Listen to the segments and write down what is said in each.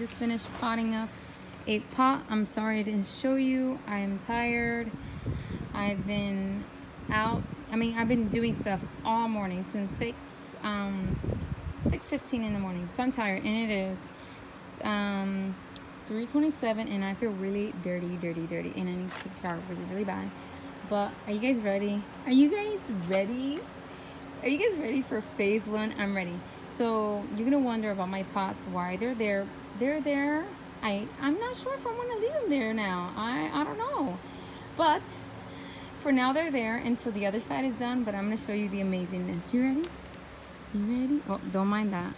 just finished potting up a pot. I'm sorry I didn't show you. I am tired. I've been out. I've been doing stuff all morning since 6:15 in the morning. So I'm tired, and it is 3:27, and I feel really dirty, and I need to take a shower really, really bad. But are you guys ready? Are you guys ready? Are you guys ready for phase one? I'm ready. So you're gonna wonder about my pots, why they're there. They're there. I'm not sure if I want to leave them there now. I don't know. But for now they're there until the other side is done. But I'm gonna show you the amazingness. You ready? You ready? Oh, don't mind that.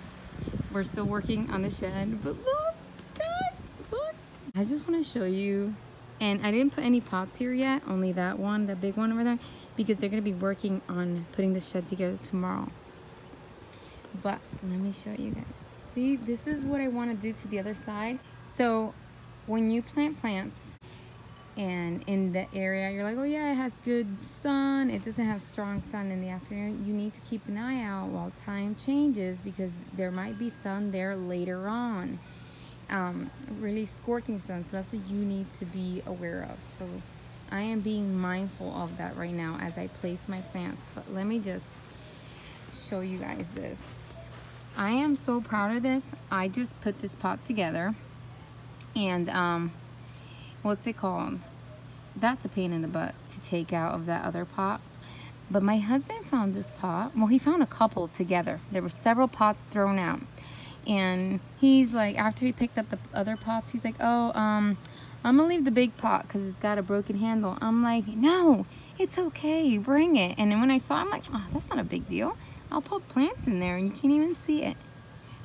We're still working on the shed. But look, guys, look. I just want to show you. And I didn't put any pots here yet. Only that one, the big one over there. Because they're gonna be working on putting the shed together tomorrow. But let me show you guys. See, this is what I want to do to the other side. So when you plant plants and in the area you're like, oh yeah, it has good sun, it doesn't have strong sun in the afternoon, you need to keep an eye out while time changes, because there might be sun there later on, really scorching sun. So that's what you need to be aware of. So I am being mindful of that right now as I place my plants. But let me just show you guys this. I am so proud of this. I just put this pot together, and what's it called? That's a pain in the butt to take out of that other pot. But my husband found this pot. Well, he found a couple together. There were several pots thrown out, and he's like, after he picked up the other pots, he's like, oh, I'm gonna leave the big pot because it's got a broken handle. I'm like, no, it's okay, bring it. And then when I saw it, I'm like, oh, that's not a big deal. I'll put plants in there and you can't even see it.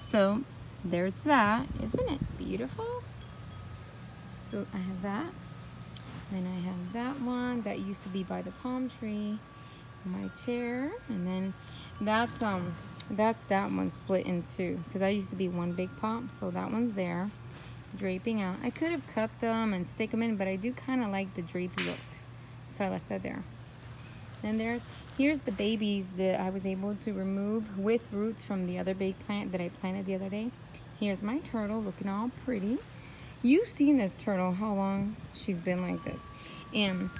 So there's that. Isn't it beautiful? So I have that. Then I have that one that used to be by the palm tree, my chair. And then that's that one split in two, because I used to be one big pot. So that one's there, draping out. I could have cut them and stick them in, but I do kind of like the drapey look, so I left that there. Then here's the babies that I was able to remove with roots from the other big plant that I planted the other day. Here's my turtle looking all pretty. You've seen this turtle, how long she's been like this. And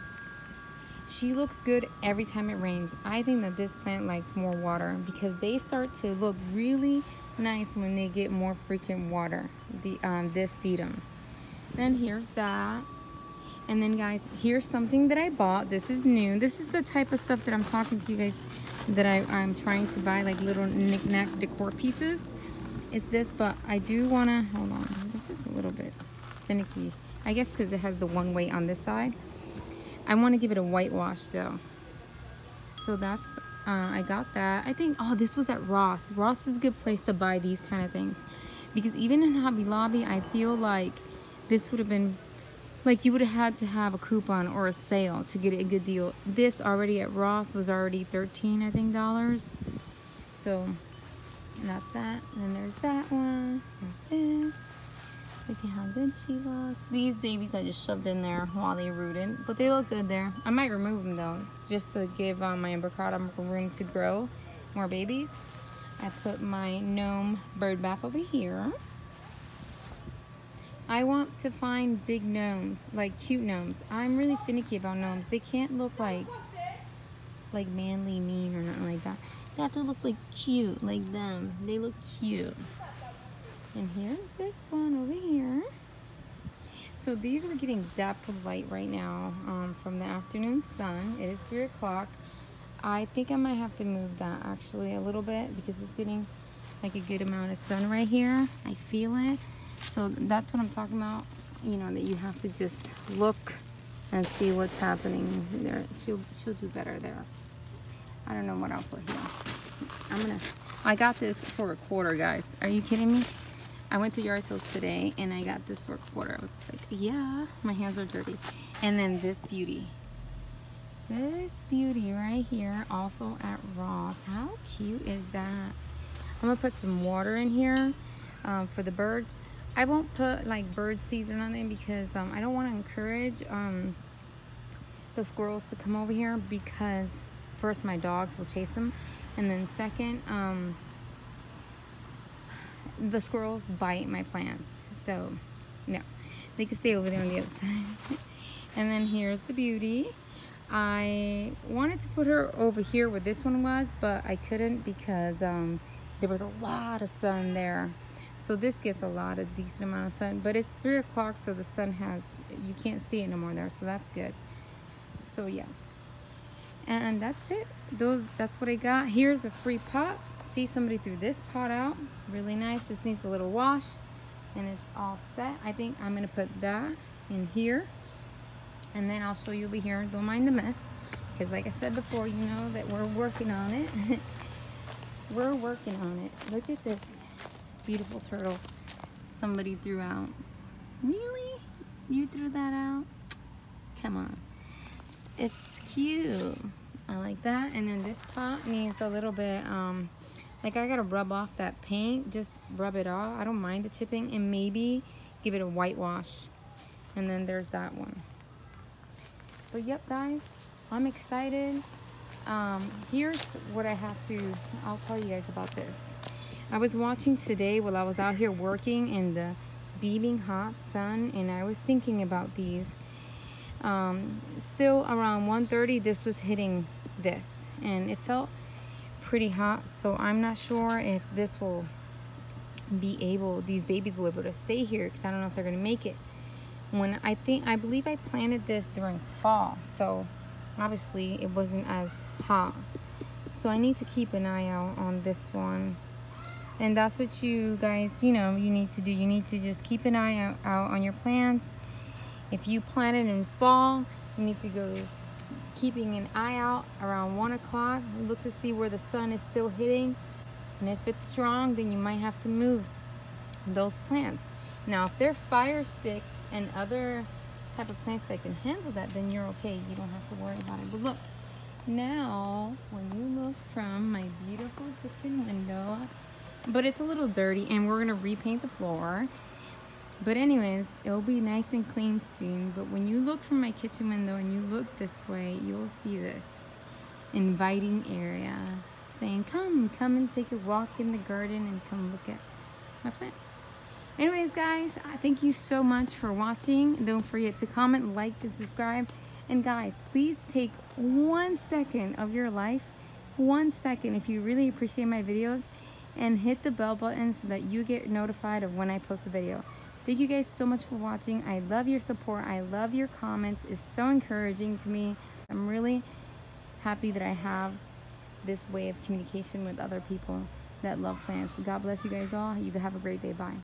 she looks good every time it rains. I think that this plant likes more water, because they start to look really nice when they get more frequent water. This sedum. Then here's that. And then guys, here's something that I bought. This is new. This is the type of stuff that I'm talking to you guys that I'm trying to buy, like little knick-knack decor pieces. It's this, but I do want to, hold on. This is a little bit finicky. I guess because it has the one way on this side. I want to give it a whitewash though. So that's, I got that. I think, oh, this was at Ross. Ross is a good place to buy these kind of things. Because even in Hobby Lobby, I feel like this would have been, like you would have had to have a coupon or a sale to get a good deal. This already at Ross was already $13, I think, dollars. So that's that. And then there's that one. There's this. Look at how good she looks. These babies I just shoved in there while they rooted, but they look good there. I might remove them though. It's just to give my Ambrocrita room to grow more babies. I put my gnome bird bath over here. I want to find big gnomes, like cute gnomes. I'm really finicky about gnomes. They can't look like manly mean or nothing like that. They have to look like cute, like them. They look cute. And here's this one over here. So these are getting depth of light right now from the afternoon sun. It is 3 o'clock. I think I might have to move that actually a little bit, because it's getting like a good amount of sun right here. I feel it. So that's what I'm talking about, you know, that you have to just look and see what's happening there. She'll do better there. I don't know what I'll put here. I got this for $1, guys. Are you kidding me? I went to yard sales today and I got this for $1. I was like, yeah, my hands are dirty. And then this beauty. This beauty right here, also at Ross. How cute is that? I'm gonna put some water in here for the birds. I won't put like bird seeds or nothing, because I don't want to encourage the squirrels to come over here, because first my dogs will chase them, and then second the squirrels bite my plants. So no, they can stay over there on the other side. And then here's the beauty. I wanted to put her over here where this one was, but I couldn't because there was a lot of sun there. So this gets a decent amount of sun, but it's 3 o'clock, so the sun you can't see it no more there, so that's good. So yeah, and that's it. That's what I got. Here's a free pot. See, somebody threw this pot out. Really nice, just needs a little wash, and it's all set. I think I'm gonna put that in here. And then I'll show you over here. Don't mind the mess, because like I said before, you know that we're working on it. We're working on it. Look at this beautiful turtle somebody threw out. Really? You threw that out? Come on. It's cute. I like that. And then this pot needs a little bit, like I gotta rub off that paint. Just rub it off. I don't mind the chipping. And maybe give it a whitewash. And then there's that one. But yep, guys, I'm excited. Here's what I'll tell you guys about this. I was watching today while I was out here working in the beaming hot sun, and I was thinking about these. Still around 1:30, this was hitting this, and it felt pretty hot, so I'm not sure if these babies will be able to stay here, because I don't know if they're gonna make it. I believe I planted this during fall, so obviously it wasn't as hot. So I need to keep an eye out on this one. And that's what you guys, you need to do. You need to just keep an eye out on your plants. If you plant it in fall, you need to go keeping an eye out around 1 o'clock. Look to see where the sun is still hitting. And if it's strong, then you might have to move those plants. Now, if they're fire sticks and other type of plants that can handle that, then you're okay. You don't have to worry about it. But look, now when you look from my beautiful kitchen window, but it's a little dirty, and we're gonna repaint the floor. But anyways, it'll be nice and clean soon. But when you look from my kitchen window and you look this way, you'll see this inviting area saying, come and take a walk in the garden and come look at my plants. Anyways, guys, thank you so much for watching. Don't forget to comment, like, and subscribe. And guys, please take 1 second of your life, 1 second, if you really appreciate my videos, and hit the bell button so that you get notified of when I post a video. Thank you guys so much for watching. I love your support. I love your comments. It's so encouraging to me. I'm really happy that I have this way of communication with other people that love plants. God bless you guys all. You have a great day. Bye.